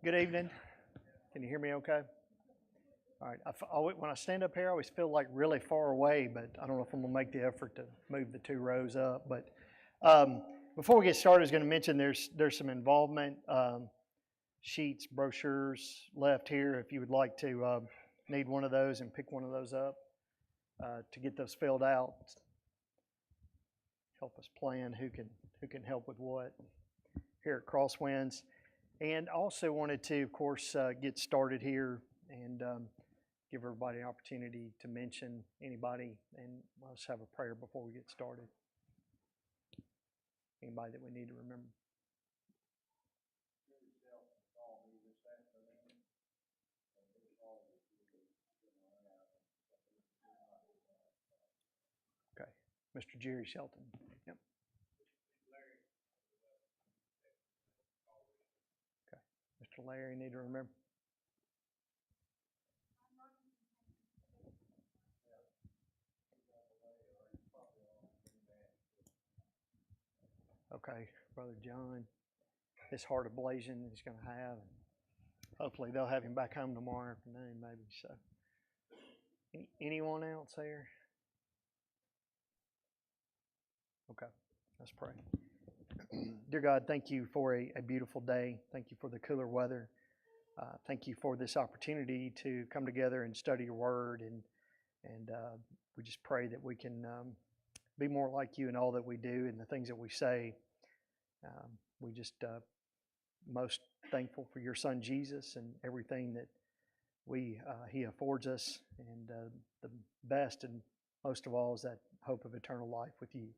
Good evening. Can you hear me okay? All right. When I stand up here, I always feel like really far away, but I don't know if I'm going to make the effort to move the two rows up. But before we get started, I was going to mention there's some involvement sheets, brochures left here if you would like to need one of those and pick one of those up to get those filled out. Help us plan who can help with what here at Crosswinds. And also wanted to, of course, get started here and give everybody an opportunity to mention anybody, and let's have a prayer before we get started. Anybody that we need to remember. Okay, Mr. Jerry Shelton. Yep. Okay, Mr. Larry, need to remember. Okay, Brother John, this heart ablation he's going to have. Hopefully they'll have him back home tomorrow afternoon, maybe. So, anyone else here? Okay, let's pray. Dear God, thank you for a beautiful day. Thank you for the cooler weather. Thank you for this opportunity to come together and study your word, and we just pray that we can be more like you in all that we do and the things that we say. We just most thankful for your son Jesus and everything that he affords us, and the best and most of all is that hope of eternal life with you.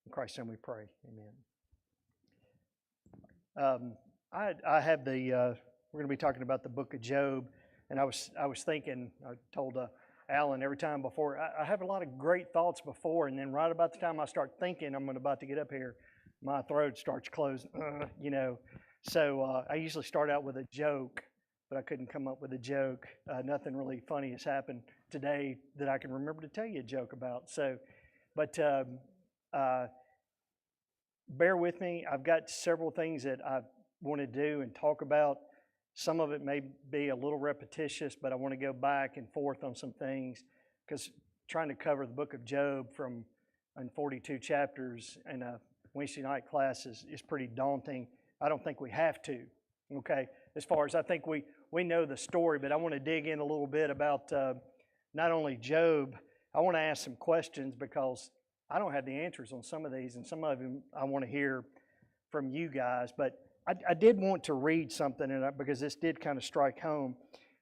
In Christ's name we pray. Amen. I have we're going to be talking about the book of Job, and I was thinking, I told Alan every time before, I have a lot of great thoughts before, and then right about the time I start thinking I'm about to get up here, my throat starts closing, So I usually start out with a joke, but I couldn't come up with a joke. Nothing really funny has happened today that I can remember to tell you a joke about. So, but bear with me. I've got several things that I want to do and talk about. Some of it may be a little repetitious, but I want to go back and forth on some things because trying to cover the book of Job in 42 chapters in a Wednesday night class is pretty daunting. I don't think we have to, okay? As far as I think we know the story, but I want to dig in a little bit about not only Job. I want to ask some questions because I don't have the answers on some of these, and some of them I want to hear from you guys. But I did want to read something, because this did kind of strike home.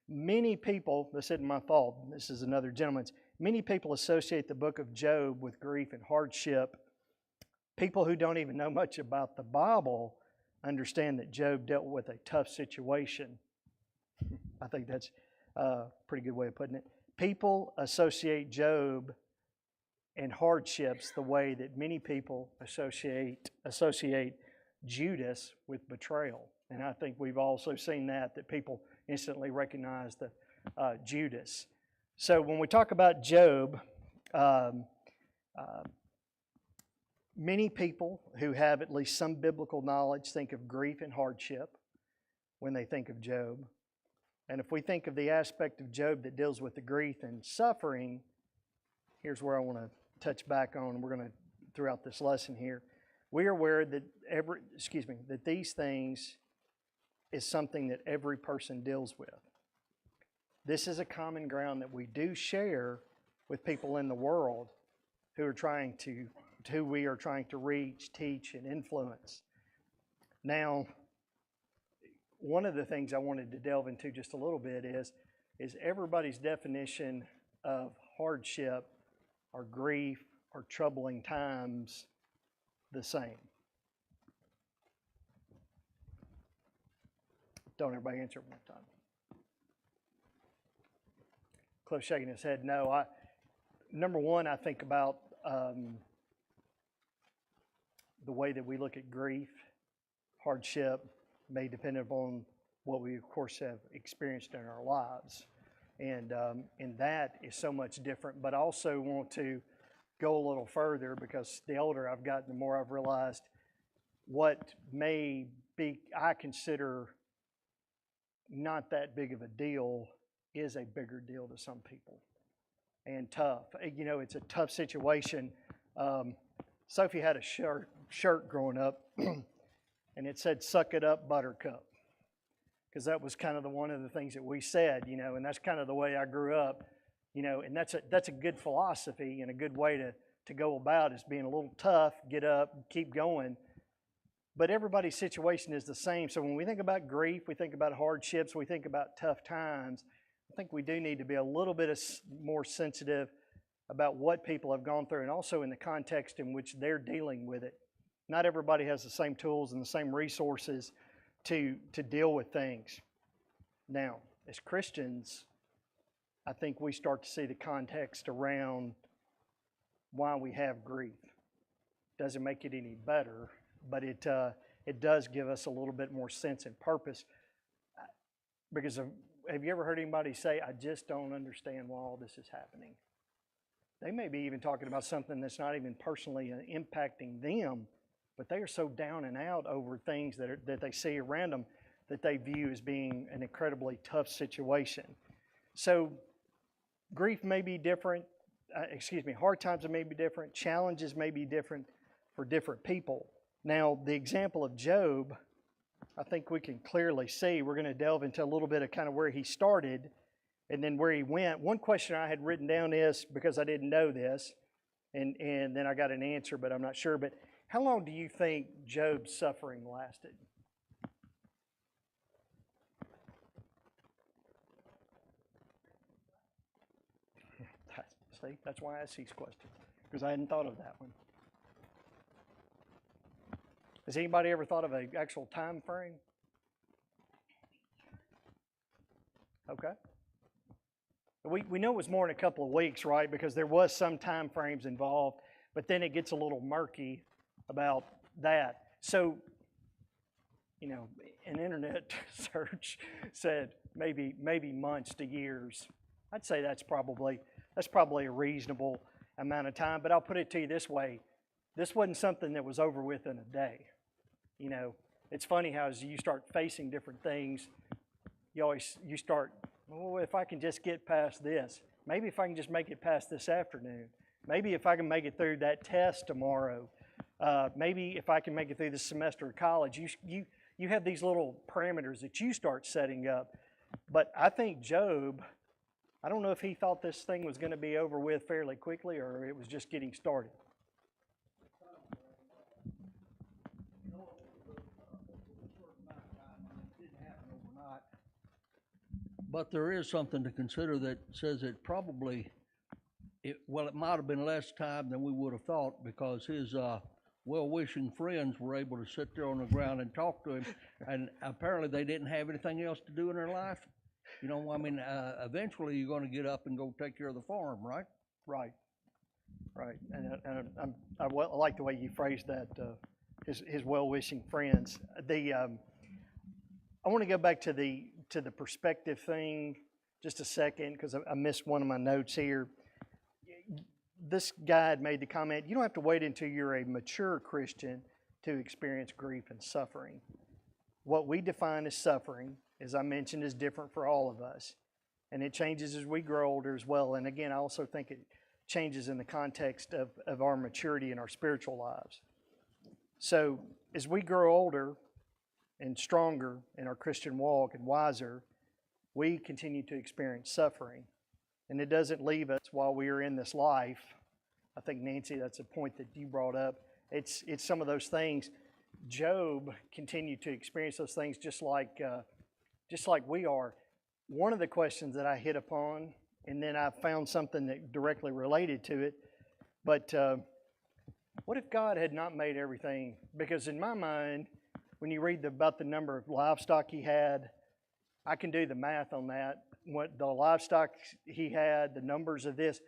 Many people, this isn't my fault, this is another gentleman's, many people associate the book of Job with grief and hardship. People who don't even know much about the Bible understand that Job dealt with a tough situation. I think that's a pretty good way of putting it. People associate Job and hardships the way that many people associate Judas with betrayal. And I think we've also seen that people instantly recognize the Judas. So when we talk about Job, many people who have at least some biblical knowledge think of grief and hardship when they think of Job. And if we think of the aspect of Job that deals with the grief and suffering, here's where I want to touch back on. We're going to, throughout this lesson here, we are aware that that these things is something that every person deals with. This is a common ground that we do share with people in the world who we are trying to reach, teach, and influence. Now, one of the things I wanted to delve into just a little bit is everybody's definition of hardship or grief or troubling times the same? Don't everybody answer one time. Cliff shaking his head. No, number one, I think about the way that we look at grief, hardship, may depend upon what we, of course, have experienced in our lives. And that is so much different. But I also want to go a little further because the older I've gotten, the more I've realized what may be, I consider not that big of a deal is a bigger deal to some people, and tough. It's a tough situation. Sophie had a shirt growing up, and it said "Suck it up, Buttercup," because that was kind of one of the things that we said, and that's kind of the way I grew up, and that's a good philosophy and a good way to go about, is being a little tough, get up, keep going. But everybody's situation is the same. So when we think about grief, we think about hardships, we think about tough times, I think we do need to be a little bit more sensitive about what people have gone through, and also in the context in which they're dealing with it. Not everybody has the same tools and the same resources to deal with things. Now, as Christians, I think we start to see the context around why we have grief. Doesn't make it any better, but it does give us a little bit more sense and purpose. Because have you ever heard anybody say, "I just don't understand why all this is happening"? They may be even talking about something that's not even personally impacting them, but they are so down and out over things that they see around them that they view as being an incredibly tough situation. So grief may be different, hard times may be different, challenges may be different for different people. Now, the example of Job, I think we can clearly see. We're going to delve into a little bit of kind of where he started and then where he went. One question I had written down is, because I didn't know this, and then I got an answer, but I'm not sure, but how long do you think Job's suffering lasted? See, that's why I ask these questions, because I hadn't thought of that one. Has anybody ever thought of an actual time frame? Okay. We know it was more than a couple of weeks, right? Because there was some time frames involved, but then it gets a little murky about that. So, an internet search said maybe months to years. I'd say that's probably a reasonable amount of time, but I'll put it to you this way. This wasn't something that was over with in a day. It's funny how as you start facing different things, you start, if I can just get past this, maybe if I can just make it past this afternoon, maybe if I can make it through that test tomorrow, maybe if I can make it through the semester of college, you have these little parameters that you start setting up. But I think Job, I don't know if he thought this thing was going to be over with fairly quickly or it was just getting started. But there is something to consider that says it probably, it might have been less time than we would have thought, because his well-wishing friends were able to sit there on the ground and talk to him, and apparently they didn't have anything else to do in their life. Eventually you're going to get up and go take care of the farm, right? Right. And I like the way you phrased that, his well-wishing friends. I want to go back to the perspective thing just a second, because I missed one of my notes here. This guy had made the comment, you don't have to wait until you're a mature Christian to experience grief and suffering. What we define as suffering, as I mentioned, is different for all of us. And it changes as we grow older as well. And again, I also think it changes in the context of our maturity in our spiritual lives. So as we grow older and stronger in our Christian walk and wiser, we continue to experience suffering. And it doesn't leave us while we are in this life. I think, Nancy, that's a point that you brought up. It's some of those things. Job continued to experience those things just like we are. One of the questions that I hit upon, and then I found something that directly related to it, but what if God had not made everything? Because in my mind, when you read about the number of livestock he had, I can do the math on that. What the livestock he had, the numbers of this,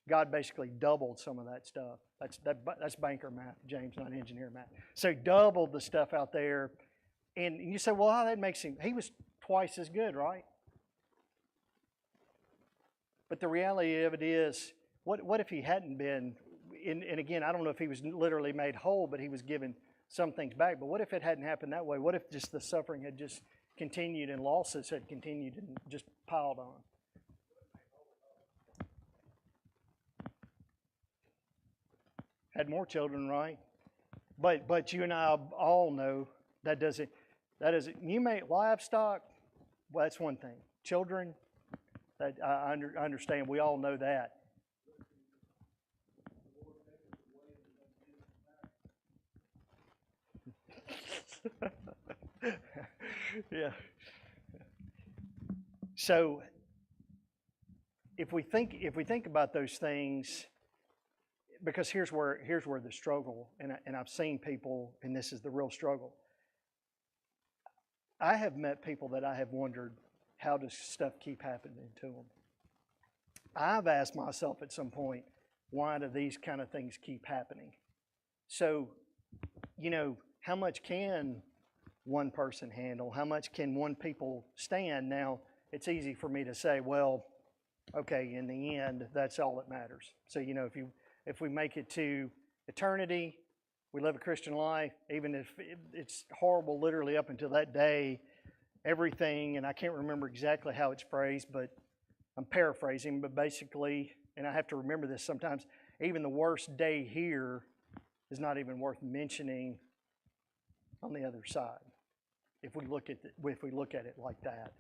God basically doubled some of that stuff. That's banker math, James, not engineer math. So he doubled the stuff out there. And you say, well, how that makes him, he was twice as good, right? But the reality of it is, what if he hadn't been, and again, I don't know if he was literally made whole, but he was given some things back. But what if it hadn't happened that way? What if just the suffering had just continued and losses had continued and just piled on. Had more children, right? But you and I all know that doesn't, you make livestock, well, that's one thing. Children, that I understand, we all know that. Yeah. So if we think about those things, because here's where the struggle, and I've seen people, and this is the real struggle. I have met people that I have wondered, how does stuff keep happening to them? I've asked myself at some point, why do these kind of things keep happening? So, how much can one person handle? How much can one people stand? Now, it's easy for me to say, well, okay, in the end, that's all that matters. So, if we make it to eternity, we live a Christian life, even if it's horrible literally up until that day, everything, and I can't remember exactly how it's phrased, but I'm paraphrasing, but basically, and I have to remember this sometimes, even the worst day here is not even worth mentioning on the other side, if we look at it like that,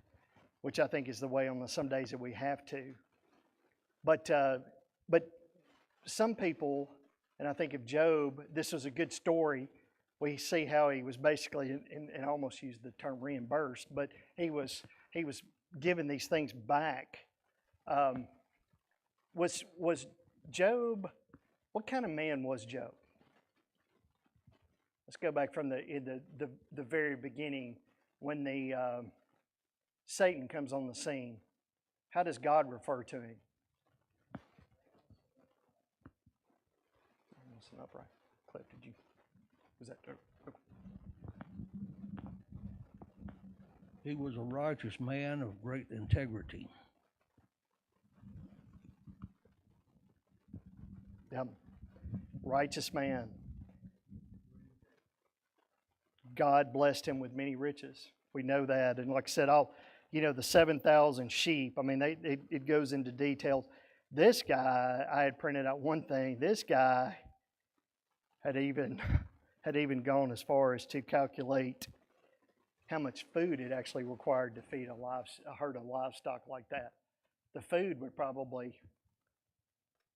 which I think is the way on some days that we have to. But some people, and I think of Job, this was a good story. We see how he was basically, and I almost used the term reimbursed, but he was given these things back. Was Job? What kind of man was Job? Let's go back from the very beginning when Satan comes on the scene. How does God refer to him? Listen up, right? Cliff, was that? Okay. He was a righteous man of great integrity. Yep. Righteous man. God blessed him with many riches. We know that. And like I said, the 7,000 sheep, I mean, it goes into details. This guy, I had printed out one thing. This guy had even gone as far as to calculate how much food it actually required to feed a herd of livestock like that. The food would probably,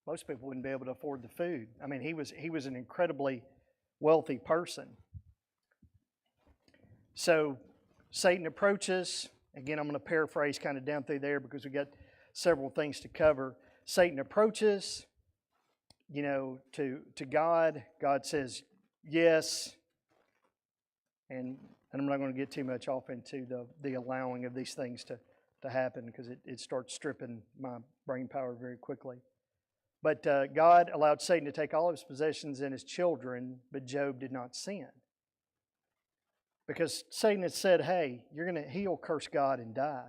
most people wouldn't be able to afford the food. I mean, he was an incredibly wealthy person. So Satan approaches. Again, I'm going to paraphrase kind of down through there because we got several things to cover. Satan approaches, to God. God says yes, and I'm not going to get too much off into the allowing of these things to happen because it starts stripping my brain power very quickly. But God allowed Satan to take all of his possessions and his children, but Job did not sin. Because Satan had said, hey, he'll curse God and die.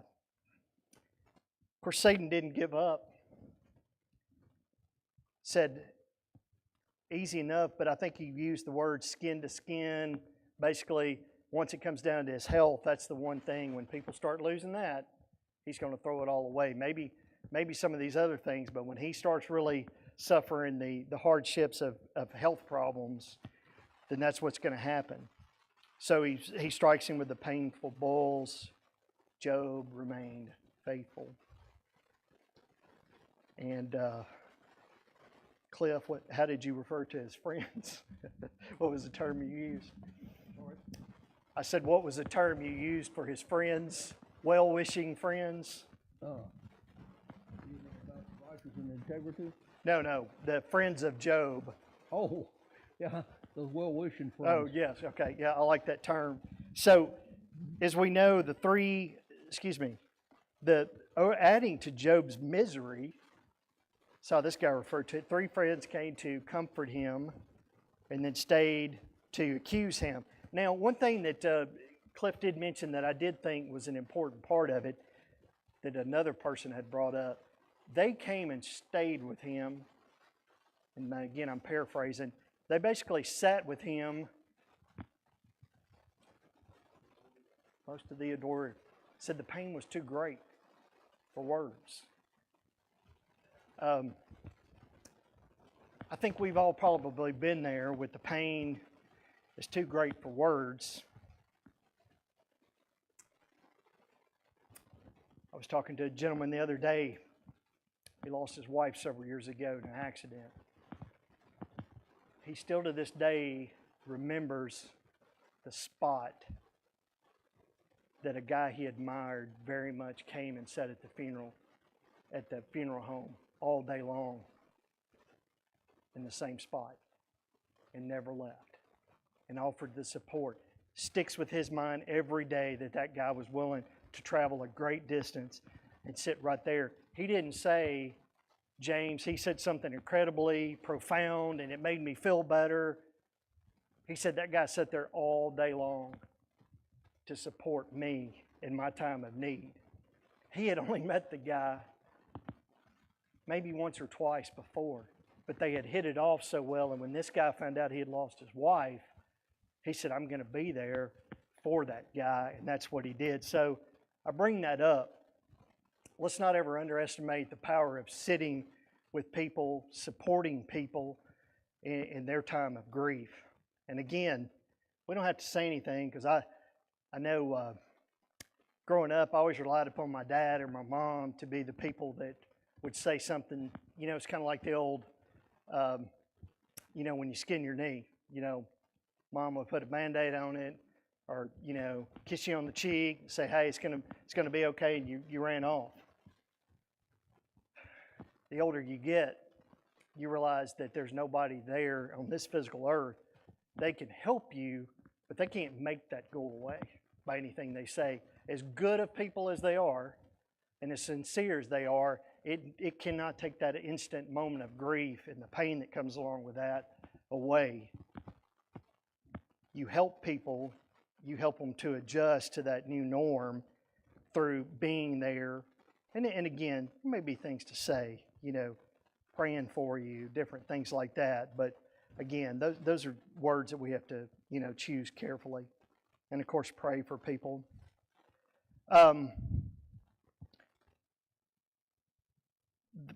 Of course, Satan didn't give up. Said, easy enough, but I think he used the word skin to skin. Basically, once it comes down to his health, that's the one thing. When people start losing that, he's going to throw it all away. Maybe some of these other things, but when he starts really suffering the hardships of health problems, then that's what's going to happen. So he strikes him with the painful bulls. Job remained faithful. And Cliff, how did you refer to his friends? What was the term you used? I said, what was the term you used for his friends? Well-wishing friends? You know about righteous and integrity? No, the friends of Job. Oh, yeah, those well-wishing friends. Oh, yes, okay, yeah, I like that term. So, as we know, adding to Job's misery, so this guy referred to it, 3 friends came to comfort him and then stayed to accuse him. Now, one thing that Cliff did mention that I did think was an important part of it, that another person had brought up, they came and stayed with him, and again, I'm paraphrasing, they basically sat with him Most of the adorer said the pain was too great for words. I think we've all probably been there with the pain that's too great for words. I was talking to a gentleman the other day. He lost his wife several years ago in an accident. He still to this day remembers the spot that a guy he admired very much came and sat at the funeral home all day long in the same spot and never left and offered the support. Sticks with his mind every day that guy was willing to travel a great distance and sit right there. He didn't say, James, he said something incredibly profound and it made me feel better. He said that guy sat there all day long to support me in my time of need. He had only met the guy maybe once or twice before, but they had hit it off so well. And when this guy found out he had lost his wife, he said, I'm going to be there for that guy. And that's what he did. So I bring that up. Let's not ever underestimate the power of sitting with people, supporting people in their time of grief. And again, we don't have to say anything because I know growing up, I always relied upon my dad or my mom to be the people that would say something. You know, it's kind of like the old, when you skin your knee, mom would put a Band-Aid on it or, kiss you on the cheek and say, hey, it's gonna be okay, and you ran off. The older you get, you realize that there's nobody there on this physical earth. They can help you, but they can't make that go away by anything they say. As good of people as they are, and as sincere as they are, it cannot take that instant moment of grief and the pain that comes along with that away. You help people, you help them to adjust to that new norm through being there. And again, there may be things to say, praying for you, different things like that. But again, those are words that we have to, choose carefully. And of course, pray for people.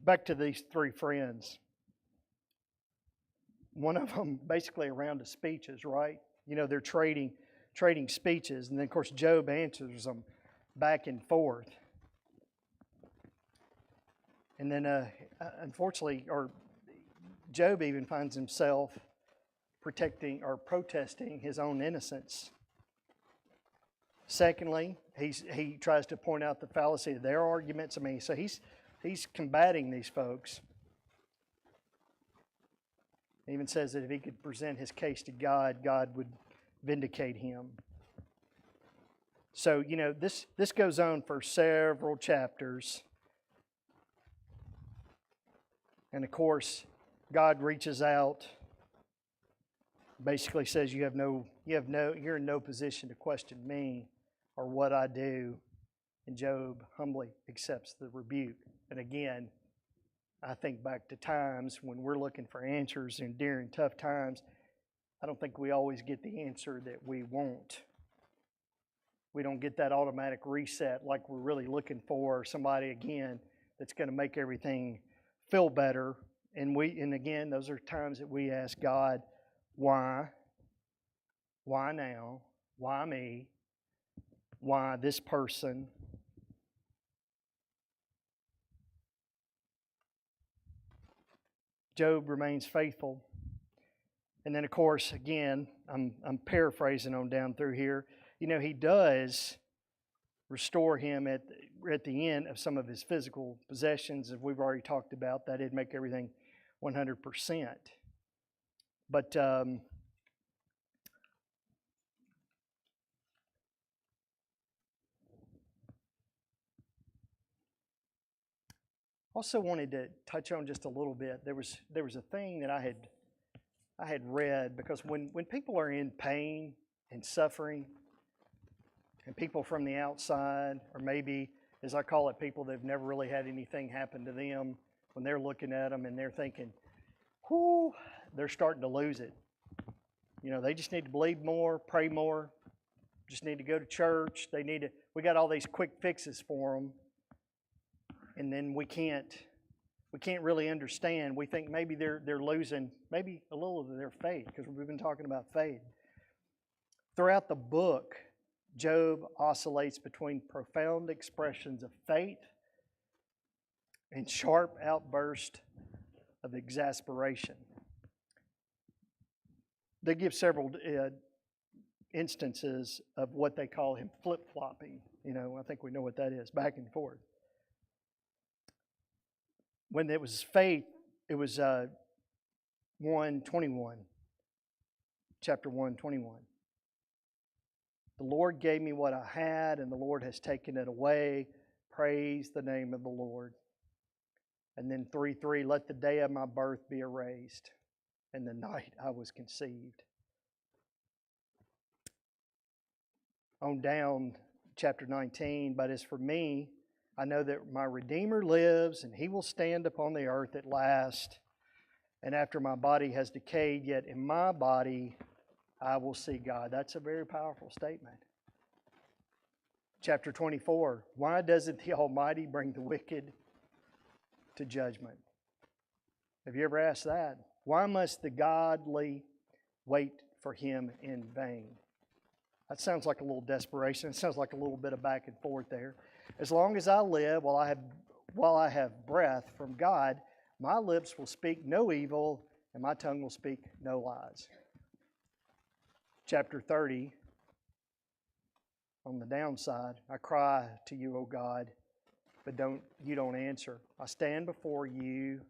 Back to these three friends. One of them basically a round of speeches, right? They're trading speeches. And then, of course, Job answers them back and forth. And then, unfortunately, Job even finds himself protesting his own innocence. Secondly, he tries to point out the fallacy of their arguments. So he's combating these folks. He even says that if he could present his case to God, God would vindicate him. So, this goes on for several chapters. And of course, God reaches out, basically says, you're in no position to question me or what I do. And Job humbly accepts the rebuke. And again, I think back to times when we're looking for answers and during tough times, I don't think we always get the answer that we want. We don't get that automatic reset like we're really looking for, somebody, again, that's going to make everything feel better. And again, those are times that we ask God, why? Why now? Why me? Why this person? Job remains faithful. And then, of course, again, I'm paraphrasing on down through here. He does restore him at the end of some of his physical possessions, as we've already talked about. That did make everything 100%. But also wanted to touch on just a little bit. There was a thing that I had read, because when people are in pain and suffering, and people from the outside, or maybe, as I call it, people that have never really had anything happen to them, when they're looking at them and they're thinking, whoo, they're starting to lose it. They just need to believe more, pray more, just need to go to church. We got all these quick fixes for them. And then we can't really understand. We think maybe they're losing maybe a little of their faith, because we've been talking about faith. Throughout the book, Job oscillates between profound expressions of faith and sharp outbursts of exasperation. They give several instances of what they call him flip-flopping. I think we know what that is, back and forth. When it was faith, it was 1:21, chapter 1:21. The Lord gave me what I had, and the Lord has taken it away. Praise the name of the Lord. And then 3:3, let the day of my birth be erased, and the night I was conceived. On down, chapter 19, but as for me, I know that my Redeemer lives, and He will stand upon the earth at last. And after my body has decayed, yet in my body I will see God. That's a very powerful statement. Chapter 24, why doesn't the Almighty bring the wicked to judgment? Have you ever asked that? Why must the godly wait for Him in vain? That sounds like a little desperation. It sounds like a little bit of back and forth there. As long as I live, while I have breath from God, my lips will speak no evil, and my tongue will speak no lies. Chapter 30, on the downside, I cry to you, O God, but you don't answer. I stand before you,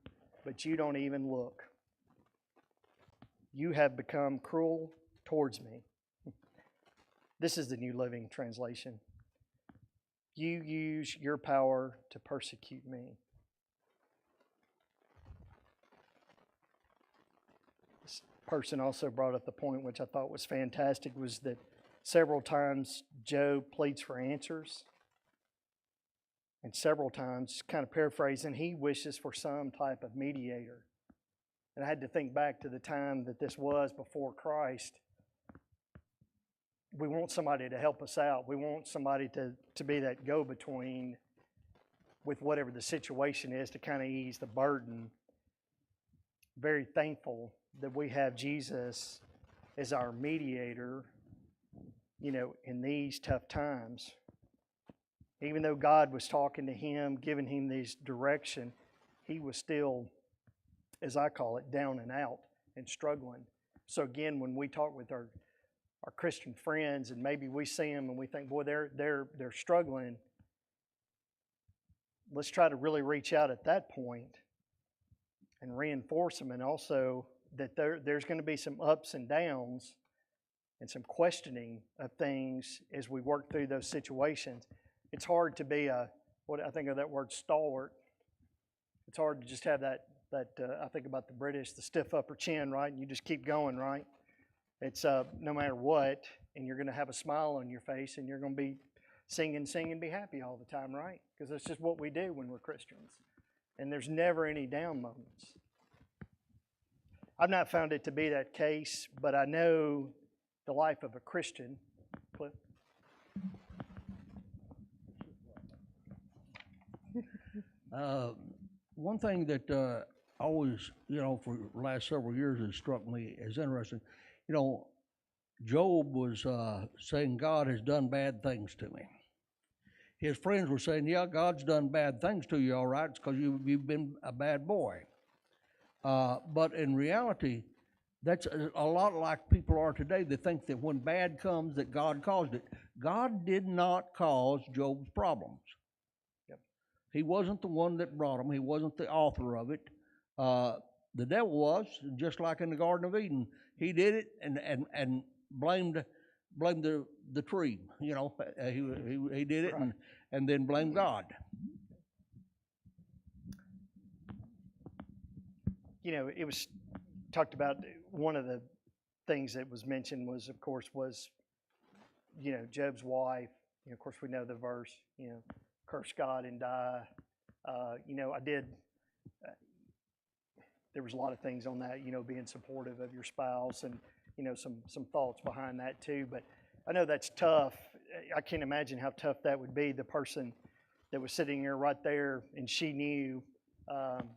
but you don't even look. You have become cruel towards me. This is the New Living Translation. You use your power to persecute me. This person also brought up the point, which I thought was fantastic, was that several times Job pleads for answers. And several times, kind of paraphrasing, he wishes for some type of mediator. And I had to think back to the time that this was before Christ. We want somebody to help us out. We want somebody to be that go-between with whatever the situation is, to kind of ease the burden. Very thankful that we have Jesus as our mediator, in these tough times. Even though God was talking to him, giving him this direction, he was still, as I call it, down and out and struggling. So again, when we talk with our Christian friends, and maybe we see them and we think, boy, they're struggling, let's try to really reach out at that point and reinforce them, and also that there's going to be some ups and downs and some questioning of things as we work through those situations. It's hard to be what I think of that word, stalwart. It's hard to just have that I think about the British, the stiff upper chin, right? And you just keep going, right? It's no matter what, and you're going to have a smile on your face, and you're going to be sing, be happy all the time, right? Because that's just what we do when we're Christians. And there's never any down moments. I've not found it to be that case, but I know the life of a Christian. Cliff? One thing that always, for the last several years has struck me as interesting, Job was saying God has done bad things to me. His friends were saying, yeah, God's done bad things to you, all right, it's because you've been a bad boy. But in reality, that's a lot like people are today. They think that when bad comes, that God caused it. God did not cause Job's problems. Yep. He wasn't the one that brought them. He wasn't the author of it. The devil was, just like in the Garden of Eden. He did it and blamed the tree. He did it, right, and then blamed God. It was talked about, one of the things that was mentioned was Job's wife. Of course, we know the verse, curse God and die. There was a lot of things on that, being supportive of your spouse, and, some thoughts behind that too. But I know that's tough. I can't imagine how tough that would be. The person that was sitting there right there, and she knew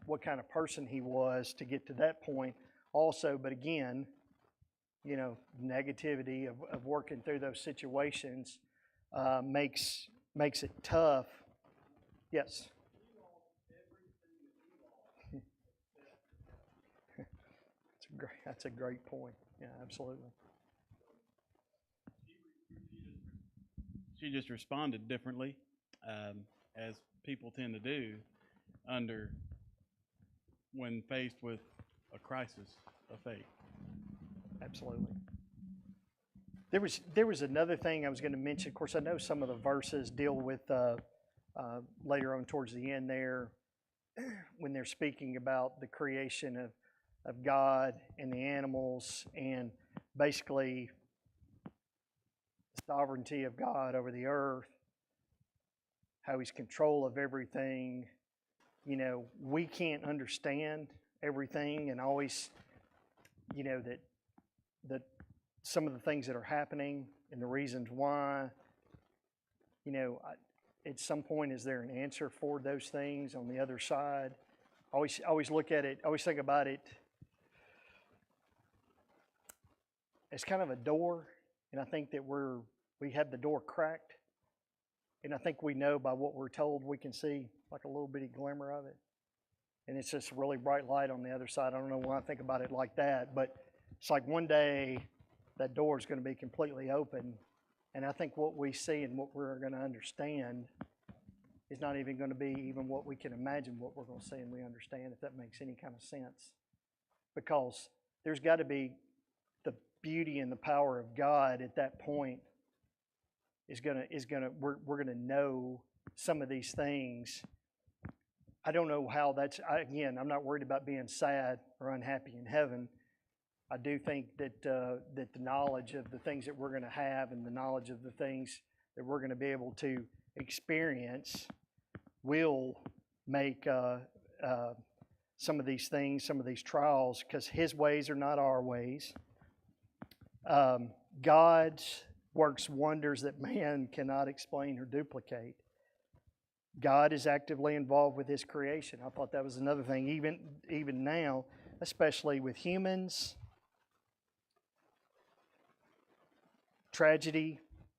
what kind of person he was to get to that point also. But again, negativity of working through those situations makes it tough. Yes. That's a great point. Yeah, absolutely. She just responded differently, as people tend to do when faced with a crisis of faith. Absolutely. There was another thing I was going to mention. Of course, I know some of the verses deal with later on towards the end there when they're speaking about the creation of God and the animals and basically the sovereignty of God over the earth, how He's control of everything. We can't understand everything, and always, that some of the things that are happening and the reasons why. At some point, is there an answer for those things on the other side? Always look at it. Always think about it as kind of a door, and I think that we have the door cracked, and I think we know by what we're told we can see like a little bitty glimmer of it, and it's just a really bright light on the other side. I don't know why I think about it like that, but it's like one day that door is going to be completely open, and I think what we see and what we're going to understand is not even going to be even what we can imagine what we're going to see and we understand, if that makes any kind of sense, because there's got to be the beauty and the power of God at that point we're going to know some of these things. I don't know how I'm not worried about being sad or unhappy in heaven. I do think that the knowledge of the things that we're going to have and the knowledge of the things that we're going to be able to experience will make some of these things, some of these trials, because His ways are not our ways. God works wonders that man cannot explain or duplicate. God is actively involved with His creation. I thought that was another thing, even now, especially with humans. Tragedy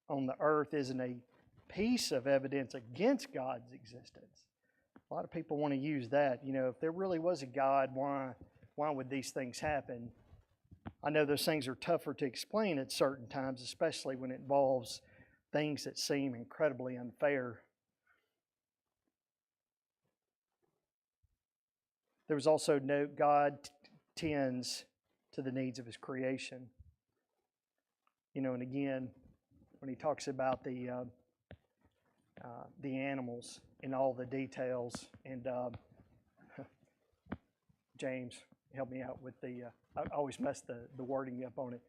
on the earth isn't a piece of evidence against God's existence. A lot of people want to use that. If there really was a God, why would these things happen? I know those things are tougher to explain at certain times, especially when it involves things that seem incredibly unfair. There was also note God tends to the needs of His creation. And again, when He talks about the animals in all the details, and James, help me out with I always mess the wording up on it.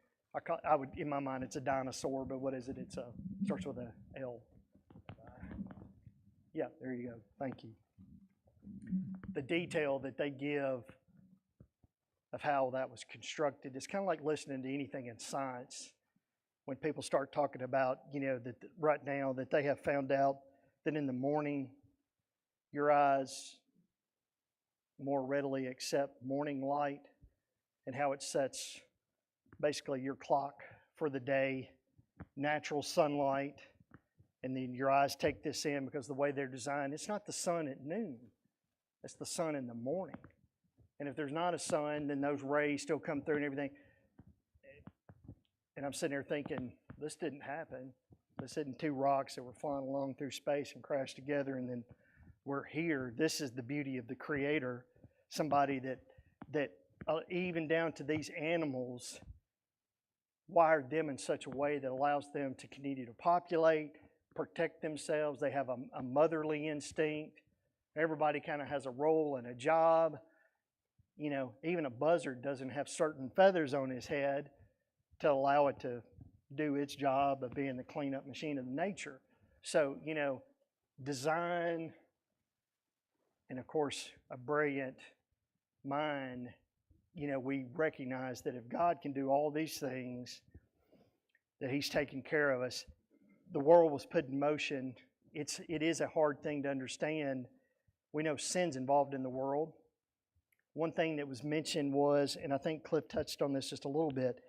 I would, in my mind, it's a dinosaur, but what is it? It starts with a L. Yeah, there you go. Thank you. The detail that they give of how that was constructed, it's kind of like listening to anything in science. When people start talking about, that right now that they have found out that in the morning your eyes more readily accept morning light, and how it sets basically your clock for the day, natural sunlight, and then your eyes take this in because the way they're designed, it's not the sun at noon, it's the sun in the morning. And if there's not a sun, then those rays still come through and everything. And I'm sitting there thinking, this didn't happen. This isn't two rocks that were flying along through space and crashed together and then we're here. This is the beauty of the Creator, somebody that even down to these animals, wired them in such a way that allows them to continue to populate, protect themselves. They have a motherly instinct. Everybody kind of has a role and a job. Even a buzzard doesn't have certain feathers on his head to allow it to do its job of being the cleanup machine of nature. So, design, and of course, a brilliant mind, we recognize that if God can do all these things, that He's taking care of us. The world was put in motion. It is a hard thing to understand. We know sin's involved in the world. One thing that was mentioned was, and I think Cliff touched on this just a little bit,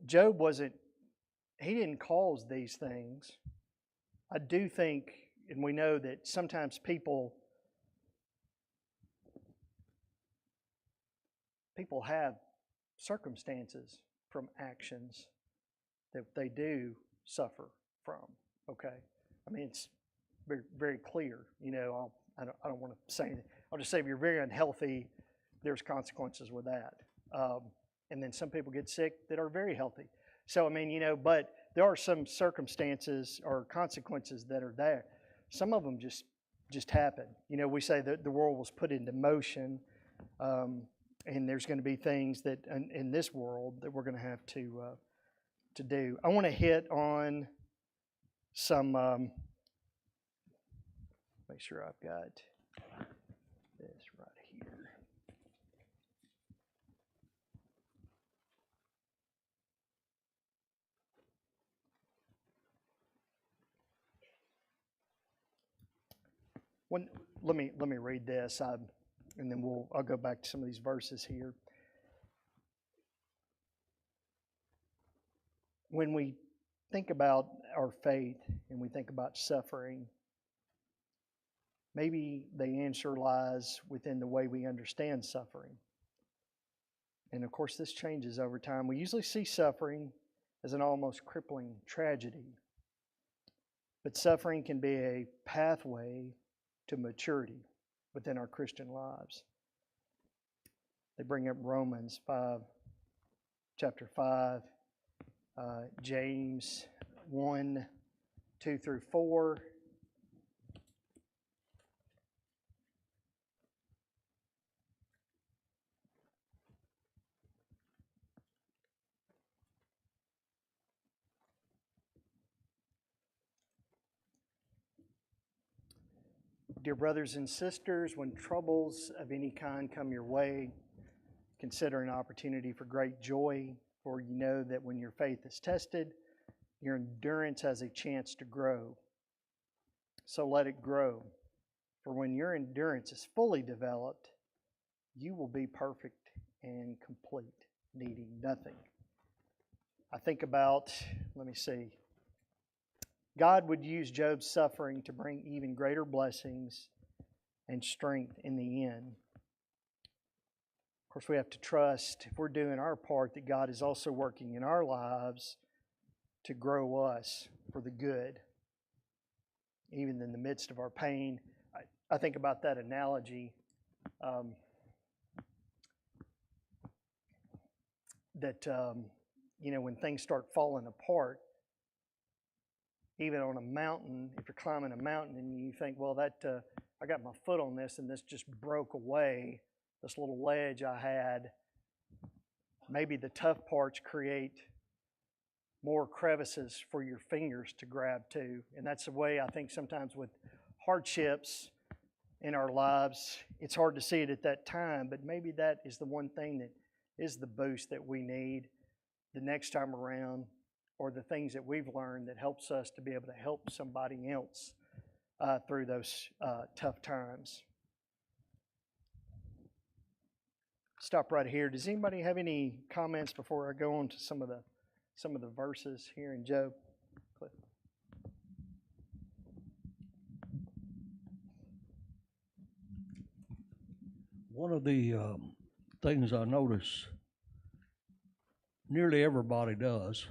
Job he didn't cause these things. I do think, and we know that sometimes people have circumstances from actions that they do suffer from. Okay, I mean it's very, very clear. I don't want to say anything. I'll just say if you're very unhealthy, there's consequences with that. And then some people get sick that are very healthy. So I mean, but there are some circumstances or consequences that are there. Some of them just happen. We say that the world was put into motion, and there's going to be things that in this world that we're going to have to do. I want to hit on some. Make sure I've got this right here. Let me read this, and then I'll go back to some of these verses here. When we think about our faith and we think about suffering, maybe the answer lies within the way we understand suffering. And of course, this changes over time. We usually see suffering as an almost crippling tragedy, but suffering can be a pathway to maturity within our Christian lives. They bring up Romans 5, chapter 5, James 1, 2 through 4. Dear brothers and sisters, when troubles of any kind come your way, consider an opportunity for great joy, for you know that when your faith is tested, your endurance has a chance to grow. So let it grow, for when your endurance is fully developed, you will be perfect and complete, needing nothing. I think about, God would use Job's suffering to bring even greater blessings and strength in the end. Of course, we have to trust, if we're doing our part, that God is also working in our lives to grow us for the good, even in the midst of our pain. I think about that analogy that, when things start falling apart, even on a mountain, if you're climbing a mountain and you think, well, I got my foot on this and this just broke away, this little ledge I had, maybe the tough parts create more crevices for your fingers to grab to. And that's the way I think sometimes with hardships in our lives, it's hard to see it at that time, but maybe that is the one thing that is the boost that we need the next time around, or the things that we've learned that helps us to be able to help somebody else through those tough times. Stop right here. Does anybody have any comments before I go on to some of the verses here in Job? Cliff. One of the things I notice nearly everybody does,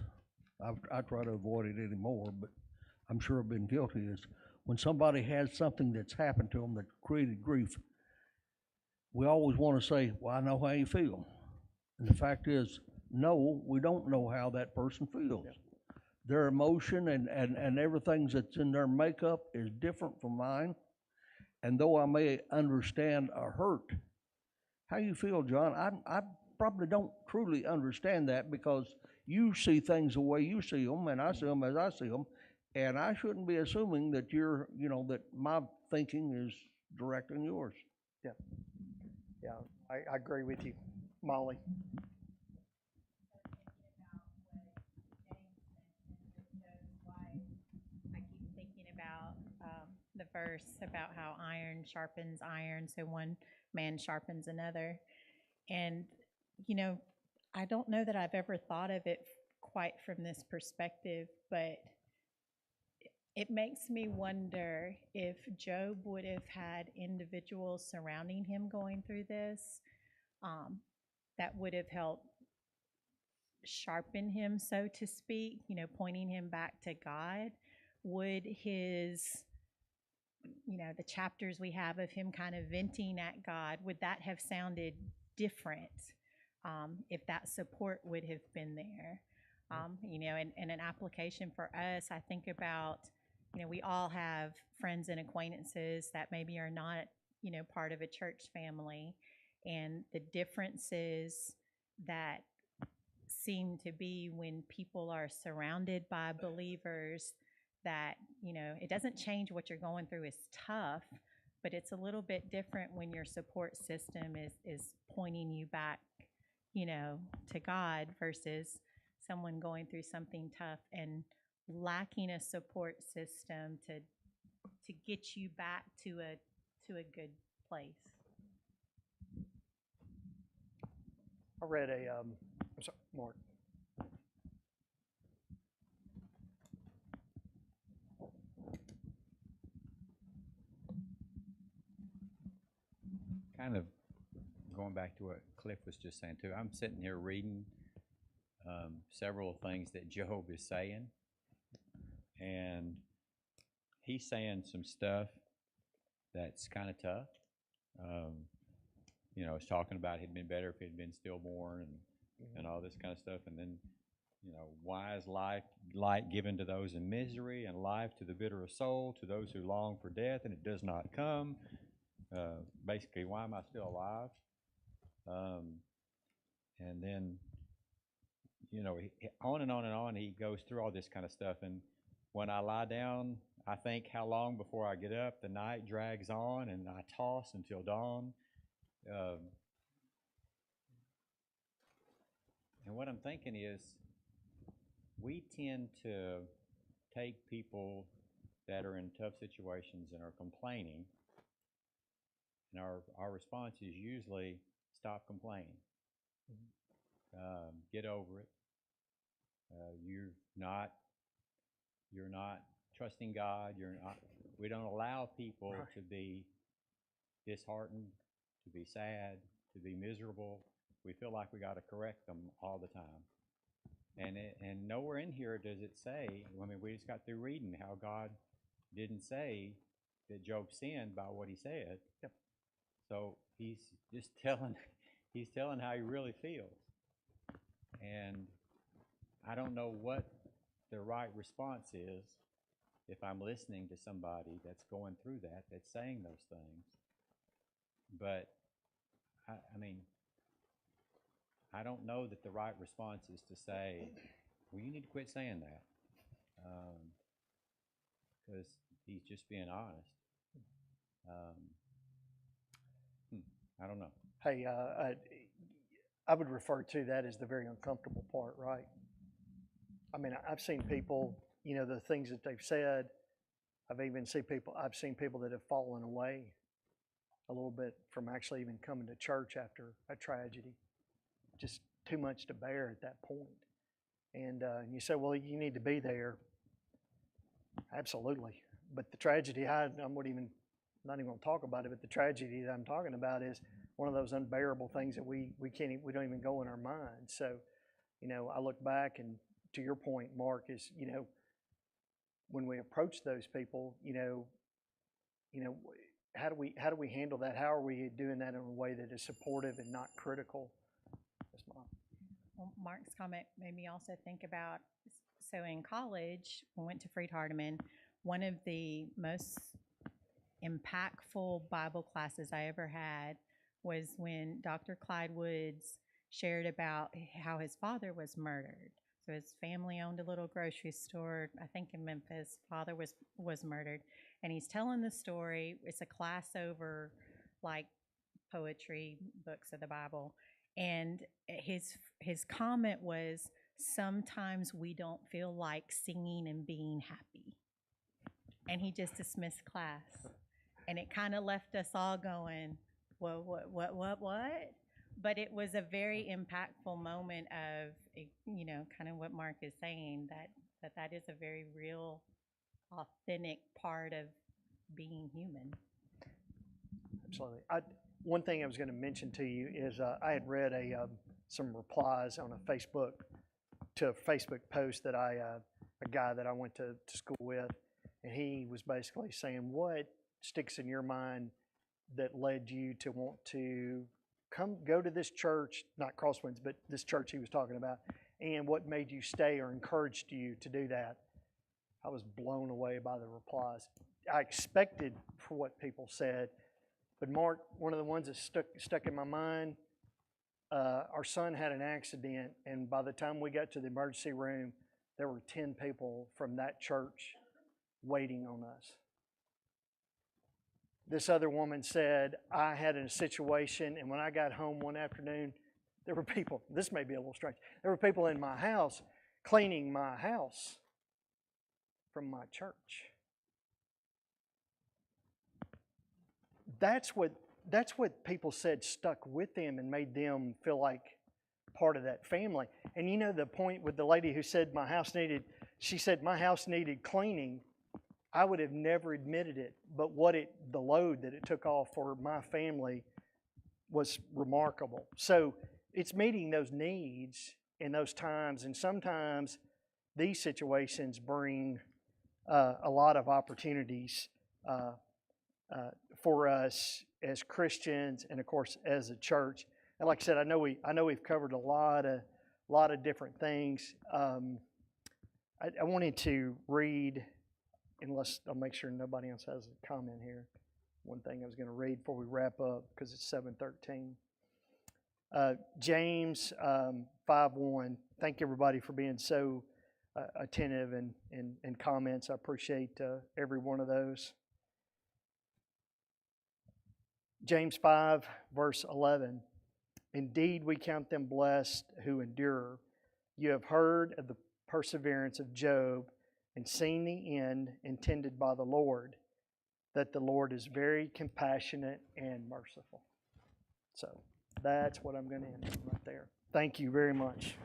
I try to avoid it anymore, but I'm sure I've been guilty, is when somebody has something that's happened to them that created grief, we always want to say, well, I know how you feel. And the fact is, no, we don't know how that person feels. Yeah. Their emotion and everything that's in their makeup is different from mine. And though I may understand a hurt, how you feel, John, I probably don't truly understand that, because you see things the way you see them, and I see them as I see them, and I shouldn't be assuming that that my thinking is direct on yours. Yeah, yeah, I agree with you, Molly. verse about how iron sharpens iron, so one man sharpens another. And, you know, I don't know that I've ever thought of it quite from this perspective, but it makes me wonder if Job would have had individuals surrounding him going through this, that would have helped sharpen him, so to speak, you know, pointing him back to God. Would his, you know, the chapters we have of him kind of venting at God, would that have sounded different if that support would have been there? You know, and an application for us, I think about, you know, we all have friends and acquaintances that maybe are not, you know, part of a church family, and the differences that seem to be when people are surrounded by believers, that, you know, it doesn't change what you're going through is tough, but it's a little bit different when your support system is pointing you back, you know, to God, versus someone going through something tough and lacking a support system to get you back to a good place. I read I'm sorry, Mark. Kind of going back to what Cliff was just saying too, I'm sitting here reading several things that Job is saying, and he's saying some stuff that's kind of tough. You know, he's talking about it'd been better if he'd been stillborn and all this kind of stuff, and then, you know, why is light given to those in misery, and life to the bitter of soul, to those who long for death, and it does not come. Basically, why am I still alive? And then, you know, on and on and on, he goes through all this kind of stuff. And when I lie down, I think, how long before I get up? The night drags on, and I toss until dawn. And what I'm thinking is, we tend to take people that are in tough situations and are complaining, and our response is usually, stop complaining. Get over it. You're not trusting God. We don't allow people Right. to be disheartened, to be sad, to be miserable. We feel like we got to correct them all the time. And nowhere in here does it say, I mean, we just got through reading how God didn't say that Job sinned by what he said. Yep. So he's just telling how he really feels. And I don't know what the right response is if I'm listening to somebody that's going through that, that's saying those things. But I mean, I don't know that the right response is to say, well, you need to quit saying that, because he's just being honest. I don't know. Hey, I would refer to that as the very uncomfortable part, right? I mean, I've seen people, you know, the things that they've said. I've seen people that have fallen away a little bit from actually even coming to church after a tragedy. Just too much to bear at that point. And you say, well, you need to be there. Absolutely. But the tragedy, I'm not even going to talk about it, but the tragedy that I'm talking about is one of those unbearable things that we don't even go in our mind. So, you know, I look back, and to your point, Mark, is, you know, when we approach those people, you know, how do we handle that? How are we doing that in a way that is supportive and not critical? That's my. Well, Mark's comment made me also think about, so in college, we went to Freed-Hardeman. One of the most impactful Bible classes I ever had was when Dr. Clyde Woods shared about how his father was murdered. So his family owned a little grocery store, I think in Memphis. Father was murdered. And he's telling the story. It's a class over like poetry, books of the Bible. And his comment was, sometimes we don't feel like singing and being happy. and he just dismissed class. And it kind of left us all going, "Whoa, what?" But it was a very impactful moment of, kind of what Mark is saying, that is a very real, authentic part of being human. Absolutely. One thing I was going to mention to you is I had read some replies on a Facebook post that a guy that I went to school with, and he was basically saying, what sticks in your mind that led you to want to go to this church, not Crosswinds, but this church he was talking about, and what made you stay or encouraged you to do that? I was blown away by the replies. I expected for what people said, but Mark, one of the ones that stuck in my mind, our son had an accident, and by the time we got to the emergency room, there were 10 people from that church waiting on us. This other woman said, I had a situation, and when I got home one afternoon, there were people, this may be a little strange, there were people in my house cleaning my house from my church. That's what people said stuck with them and made them feel like part of that family. And you know the point with the lady who said my house needed cleaning, I would have never admitted it, but the load that it took off for my family was remarkable. So it's meeting those needs in those times, and sometimes these situations bring a lot of opportunities for us as Christians, and of course as a church. And like I said, I know we've covered a lot of different things. I wanted to read, unless I'll make sure nobody else has a comment here. One thing I was going to read before we wrap up, because it's 7:13. James 5:1. Thank everybody for being so attentive and comments. I appreciate every one of those. James 5, verse 11. Indeed, we count them blessed who endure. You have heard of the perseverance of Job and seen the end intended by the Lord, that the Lord is very compassionate and merciful. So that's what I'm going to end on right there. Thank you very much.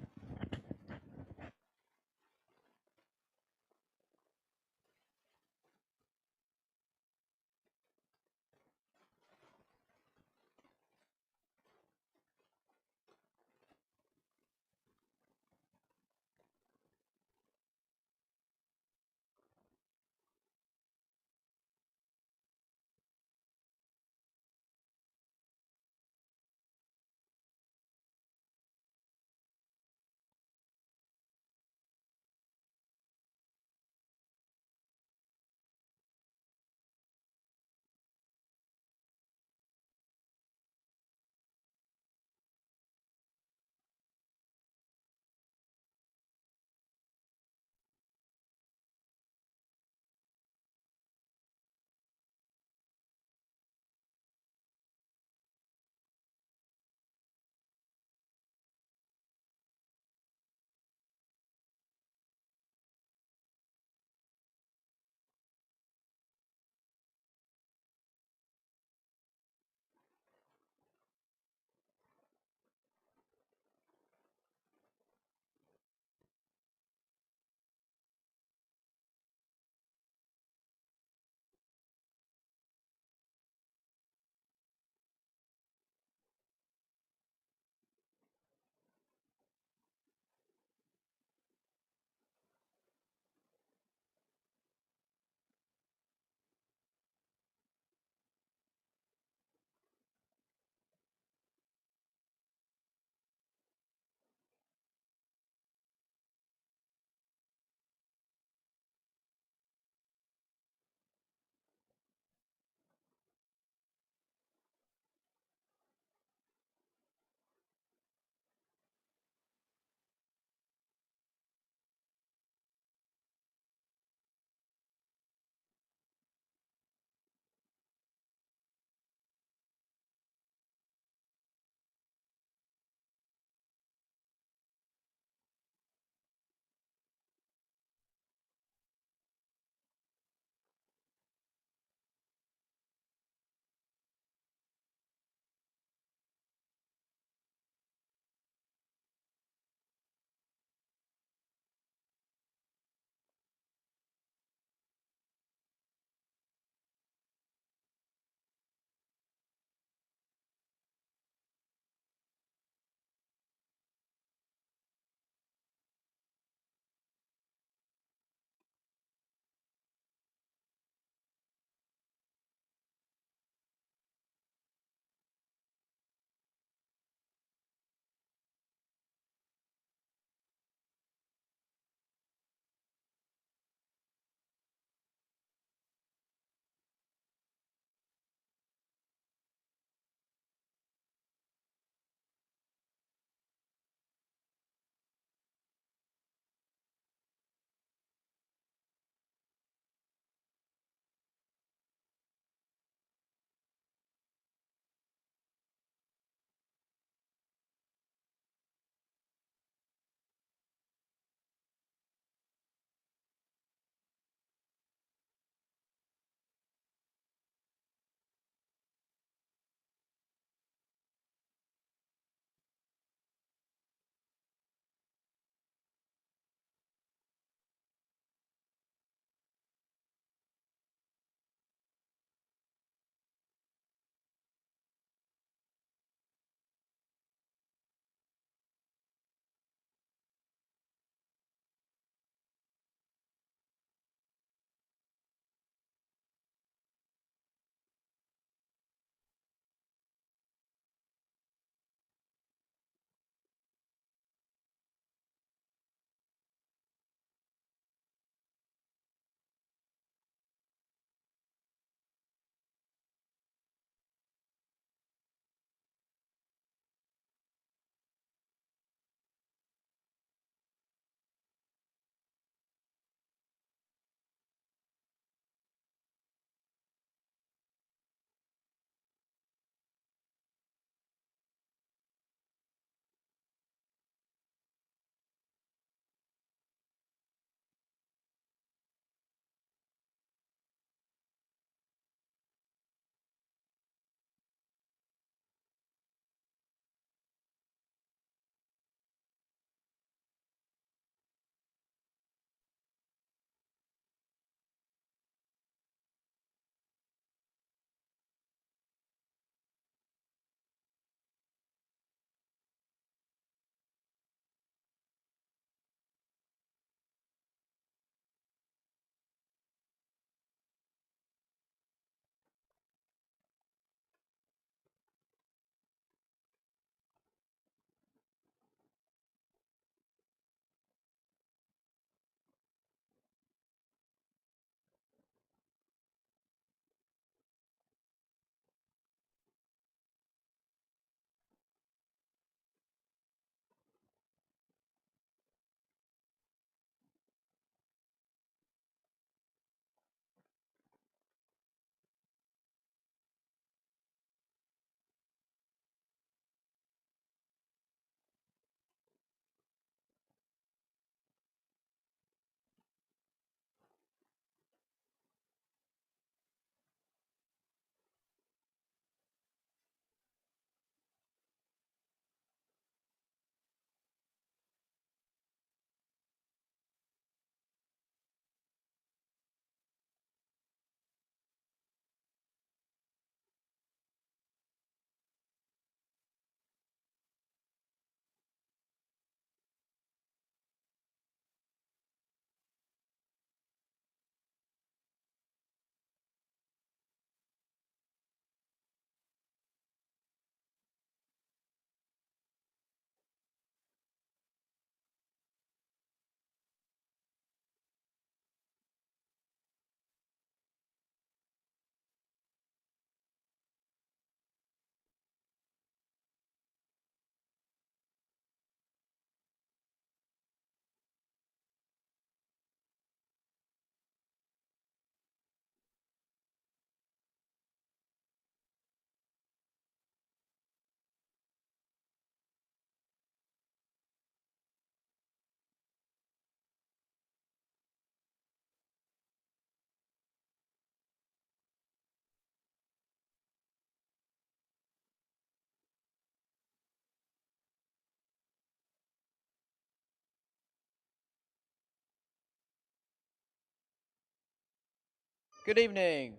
Good evening.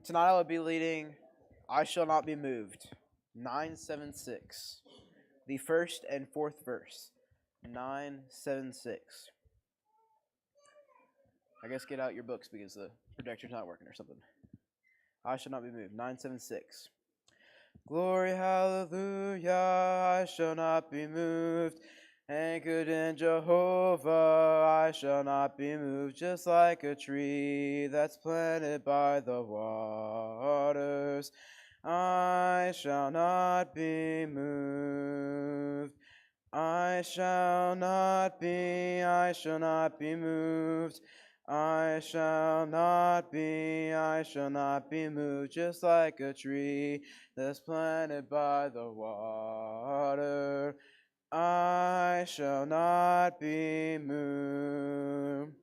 Tonight I will be leading I Shall Not Be Moved, 976. The first and fourth verse, 976. I guess get out your books because the projector's not working or something. I shall not be moved, 976. Glory, hallelujah, I shall not be moved. Anchored in Jehovah, I shall not be moved, just like a tree that's planted by the waters. I shall not be moved. I shall not be moved. I shall not be moved, just like a tree that's planted by the water. I shall not be moved.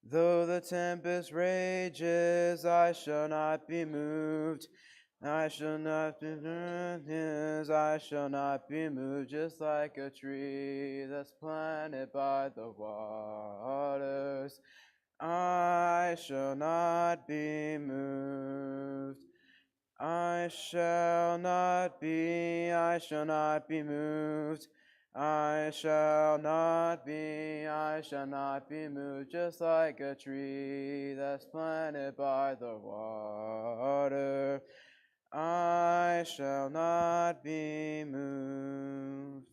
Though the tempest rages, I shall not be moved. I shall not be moved, I shall not be moved, just like a tree that's planted by the waters. I shall not be moved. I shall not be moved. I shall not be moved, just like a tree that's planted by the water. I shall not be moved.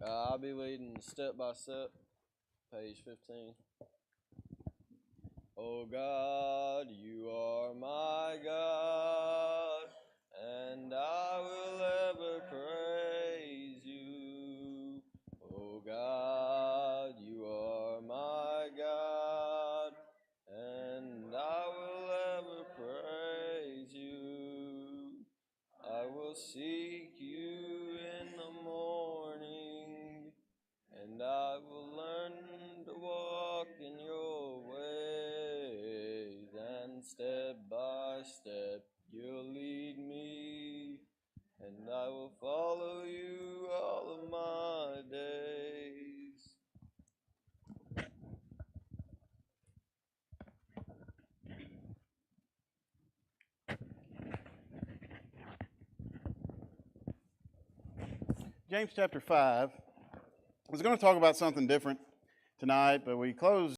I'll be leading Step by Step, page 15. Oh God, you are my God, and I will ever praise you. Oh God, you are my God, and I will ever praise you. I will seek you in the morning, and I will learn to walk in your ways, and step by step you'll lead me, and I will follow you all of my days. James chapter 5. I was going to talk about something different tonight, but we closed